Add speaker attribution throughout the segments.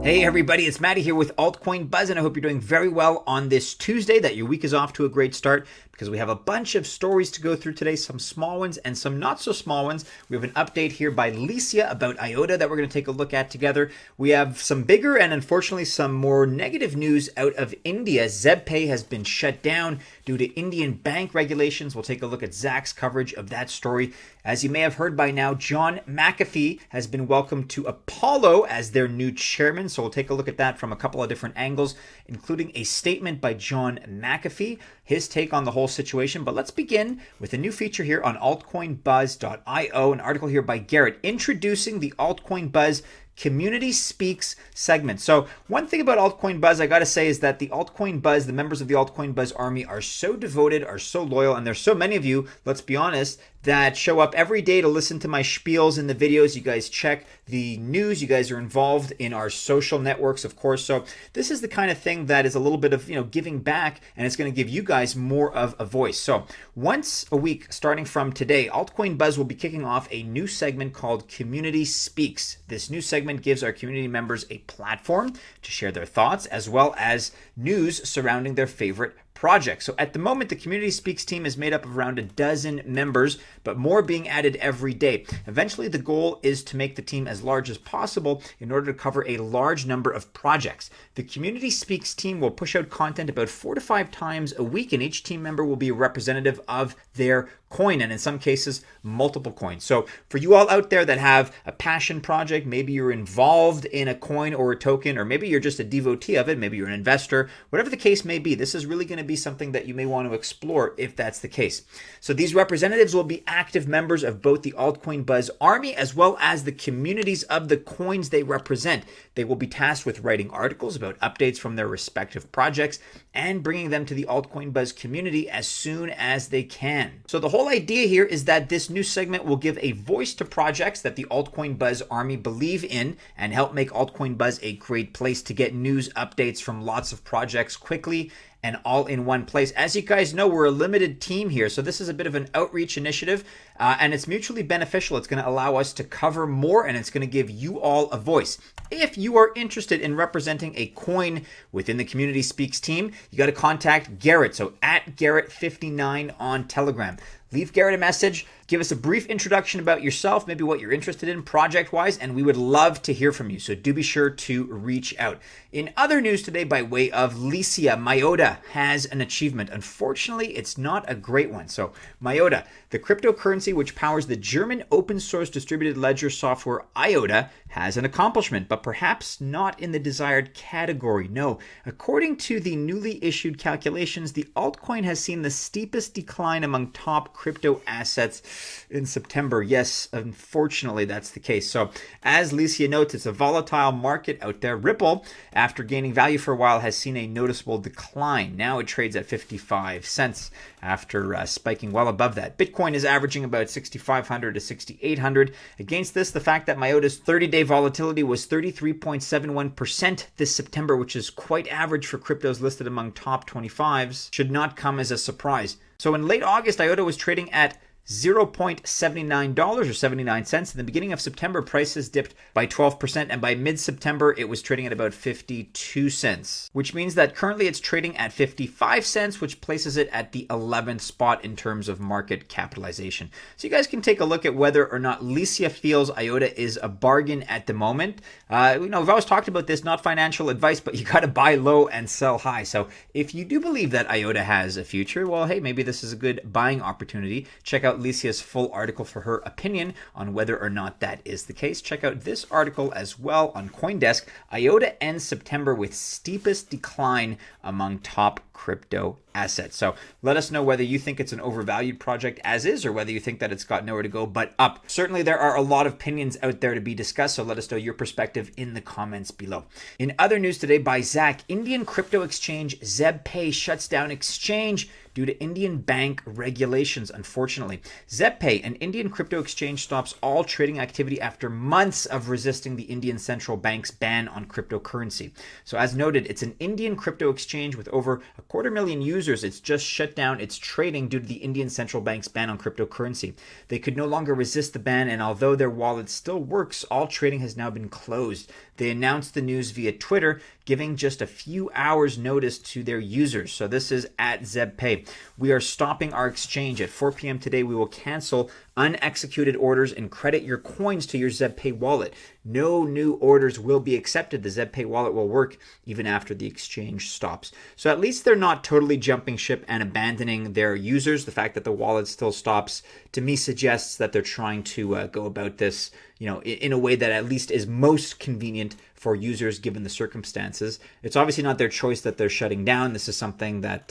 Speaker 1: Hey everybody, it's Matty here with Altcoin Buzz, and I hope you're doing very well on this Tuesday, that your week is off to a great start, because we have a bunch of stories to go through today, some small ones and some not so small ones. We have an update here by Licia about IOTA that we're going to take a look at together. We have some bigger and unfortunately some more negative news out of India. Zebpay has been shut down due to Indian bank regulations. We'll take a look at Zach's coverage of that story. As you may have heard by now, John McAfee has been welcomed to Apollo as their new chairman. So we'll take a look at that from a couple of different angles, including a statement by John McAfee, his take on the whole situation. But let's begin with a new feature here on altcoinbuzz.io, an article here by Garrett introducing the Altcoin Buzz Community Speaks segment. So one thing about Altcoin Buzz I gotta say is that the Altcoin Buzz, the members of the Altcoin Buzz army are so devoted, are so loyal, and there's so many of you, let's be honest, that show up every day to listen to my spiels in the videos. You guys check the news. You guys are involved in our social networks, of course. So this is the kind of thing that is a little bit of, giving back, and it's going to give you guys more of a voice. So once a week, starting from today, Altcoin Buzz will be kicking off a new segment called Community Speaks. This new segment gives our community members a platform to share their thoughts, as well as news surrounding their favorite project. So at the moment, the Community Speaks team is made up of around a dozen members, but more being added every day. Eventually, the goal is to make the team as large as possible in order to cover a large number of projects. The Community Speaks team will push out content about 4 to 5 times a week, and each team member will be a representative of their coin, and in some cases, multiple coins. So for you all out there that have a passion project, maybe you're involved in a coin or a token, or maybe you're just a devotee of it, maybe you're an investor, whatever the case may be, this is really going to be something that you may want to explore if that's the case. So these representatives will be active members of both the Altcoin Buzz army as well as the communities of the coins they represent. They will be tasked with writing articles about updates from their respective projects and bringing them to the Altcoin Buzz community as soon as they can. So the whole idea here is that this new segment will give a voice to projects that the Altcoin Buzz army believe in and help make Altcoin Buzz a great place to get news updates from lots of projects quickly and all in one place. As you guys know, we're a limited team here, so this is a bit of an outreach initiative, and it's mutually beneficial. It's going to allow us to cover more, and it's going to give you all a voice. If you are interested in representing a coin within the Community Speaks team, you got to contact Garrett, so at Garrett59 on Telegram. Leave Garrett a message, give us a brief introduction about yourself, maybe what you're interested in project-wise, and we would love to hear from you. So do be sure to reach out. In other news today, by way of Licia, MIOTA has an achievement. Unfortunately, it's not a great one. So MIOTA, the cryptocurrency which powers the German open source distributed ledger software IOTA, has an accomplishment, but perhaps not in the desired category. No, according to the newly issued calculations, the altcoin has seen the steepest decline among top crypto assets in September. Yes, unfortunately, that's the case. So as Licia notes, it's a volatile market out there. Ripple, after gaining value for a while, has seen a noticeable decline. Now it trades at 55 cents after spiking well above that. Bitcoin is averaging about 6,500 to 6,800. Against this, the fact that MIOTA's 30-day volatility was 33.71% this September, which is quite average for cryptos listed among top 25s, should not come as a surprise. So in late August, IOTA was trading at $0.79 or 79 cents. In the beginning of September, prices dipped by 12%, and by mid-September, it was trading at about 52 cents, which means that currently it's trading at 55 cents, which places it at the 11th spot in terms of market capitalization. So you guys can take a look at whether or not Licia feels IOTA is a bargain at the moment. We've always talked about this, not financial advice, but you got to buy low and sell high. So if you do believe that IOTA has a future, well, hey, maybe this is a good buying opportunity. Check out Licia's full article for her opinion on whether or not that is the case. Check out this article as well on CoinDesk. IOTA ends September with steepest decline among top crypto assets. So let us know whether you think it's an overvalued project as is, or whether you think that it's got nowhere to go but up. Certainly there are a lot of opinions out there to be discussed, so let us know your perspective in the comments below. In other news today by Zach, Indian crypto exchange Zebpay shuts down exchange due to Indian bank regulations, unfortunately. Zebpay, an Indian crypto exchange, stops all trading activity after months of resisting the Indian central bank's ban on cryptocurrency. So as noted, it's an Indian crypto exchange with over 250,000 users. It's just shut down its trading due to the Indian central bank's ban on cryptocurrency. They could no longer resist the ban, and although their wallet still works, all trading has now been closed. They announced the news via Twitter, giving just a few hours notice to their users. So this is at Zebpay. We are stopping our exchange. At 4 p.m. today, we will cancel unexecuted orders and credit your coins to your Zebpay wallet. No new orders will be accepted. The Zebpay wallet will work even after the exchange stops. So at least they're not totally jumping ship and abandoning their users. The fact that the wallet still stops, to me, suggests that they're trying to go about this, in a way that at least is most convenient for users given the circumstances. It's obviously not their choice that they're shutting down. This is something that,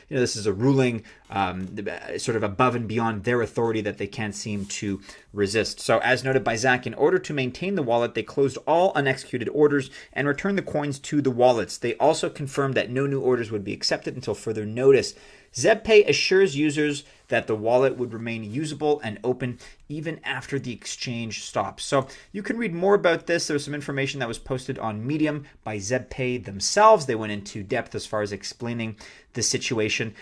Speaker 1: this is a ruling sort of above and beyond their authority that they can't seem to resist. So as noted by Zach, in order to maintain the wallet, they closed all unexecuted orders and returned the coins to the wallets. They also confirmed that no new orders would be accepted until further notice. Zebpay assures users that the wallet would remain usable and open even after the exchange stops. So you can read more about this. There was some information that was posted on Medium by Zebpay themselves. They went into depth as far as explaining the situation.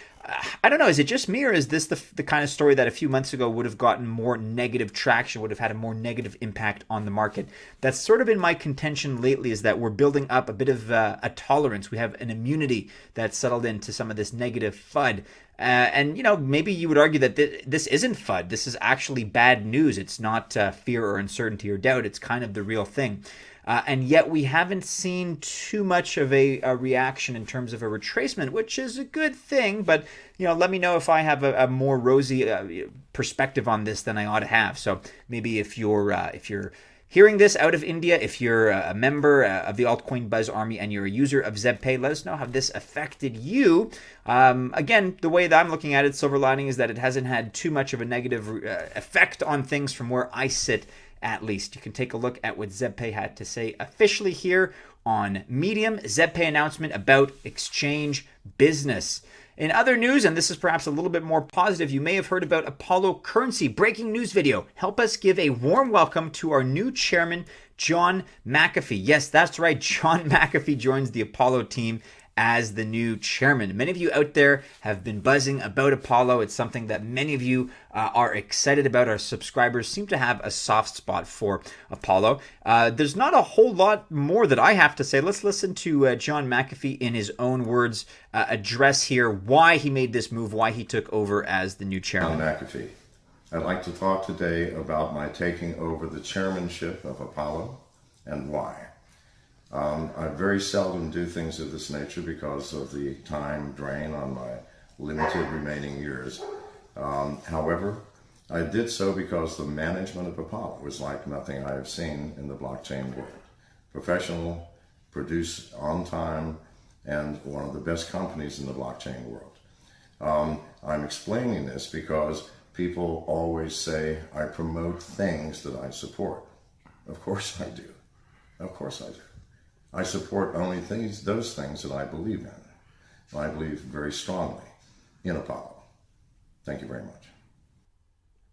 Speaker 1: I don't know, is it just me, or is this the kind of story that a few months ago would have gotten more negative traction, would have had a more negative impact on the market? That's sort of been my contention lately, is that we're building up a bit of a tolerance. We have an immunity that's settled into some of this negative FUD. And maybe you would argue that this isn't FUD. This is actually bad news. It's not fear or uncertainty or doubt. It's kind of the real thing. And yet we haven't seen too much of a reaction in terms of a retracement, which is a good thing. But, let me know if I have a more rosy perspective on this than I ought to have. So maybe if you're hearing this out of India, if you're a member of the Altcoin Buzz Army and you're a user of Zebpay, let us know how this affected you. Again, the way that I'm looking at it, silver lining, is that it hasn't had too much of a negative effect on things from where I sit, at least. You can take a look at what Zebpay had to say officially here on Medium. Zebpay announcement about exchange business. In other news, and this is perhaps a little bit more positive, you may have heard about Apollo Currency. Breaking news video. Help us give a warm welcome to our new chairman, John McAfee. Yes, that's right. John McAfee joins the Apollo team as the new chairman. Many of you out there have been buzzing about Apollo. It's something that many of you are excited about. Our subscribers seem to have a soft spot for Apollo. There's not a whole lot more that I have to say. Let's listen to John McAfee in his own words address here why he made this move, why he took over as the new chairman.
Speaker 2: John McAfee. I'd like to talk today about my taking over the chairmanship of Apollo and why. I very seldom do things of this nature because of the time drain on my limited remaining years. However, I did so because the management of Apollo was like nothing I have seen in the blockchain world. Professional, produce on time, and one of the best companies in the blockchain world. I'm explaining this because people always say I promote things that I support. Of course I do. Of course I do. I support only those things that I believe in. I believe very strongly in Apollo. Thank you very much.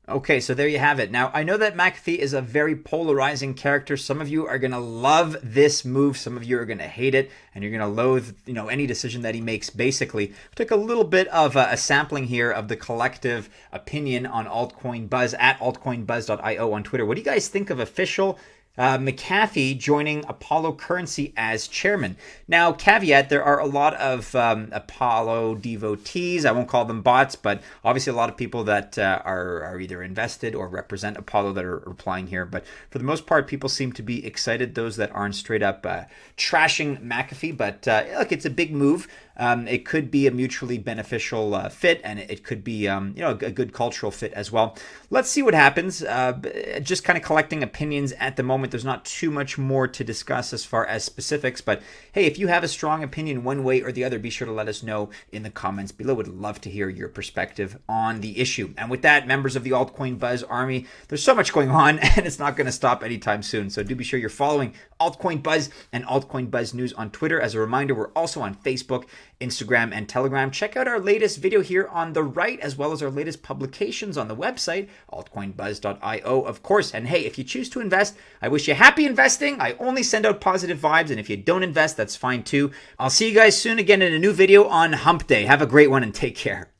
Speaker 1: Okay, so there you have it. Now, I know that McAfee is a very polarizing character. Some of you are going to love this move. Some of you are going to hate it, and you're going to loathe, any decision that he makes, basically. We took a little bit of a sampling here of the collective opinion on Altcoin Buzz at altcoinbuzz.io on Twitter. What do you guys think of official McAfee joining Apollo Currency as chairman? Now, caveat, there are a lot of Apollo devotees. I won't call them bots, but obviously a lot of people that are either invested or represent Apollo that are replying here. But for the most part, people seem to be excited, those that aren't straight up trashing McAfee. But look, it's a big move. It could be a mutually beneficial fit, and it could be a good cultural fit as well. Let's see what happens. Just kind of collecting opinions at the moment. There's not too much more to discuss as far as specifics, but hey, if you have a strong opinion one way or the other, be sure to let us know in the comments below. Would love to hear your perspective on the issue. And with that, members of the Altcoin Buzz Army, there's so much going on, and it's not going to stop anytime soon. So do be sure you're following Altcoin Buzz and Altcoin Buzz News on Twitter. As a reminder, we're also on Facebook Instagram, and Telegram. Check out our latest video here on the right, as well as our latest publications on the website, altcoinbuzz.io, of course. And hey, if you choose to invest, I wish you happy investing. I only send out positive vibes, and if you don't invest, that's fine too. I'll see you guys soon again in a new video on Hump Day. Have a great one and take care.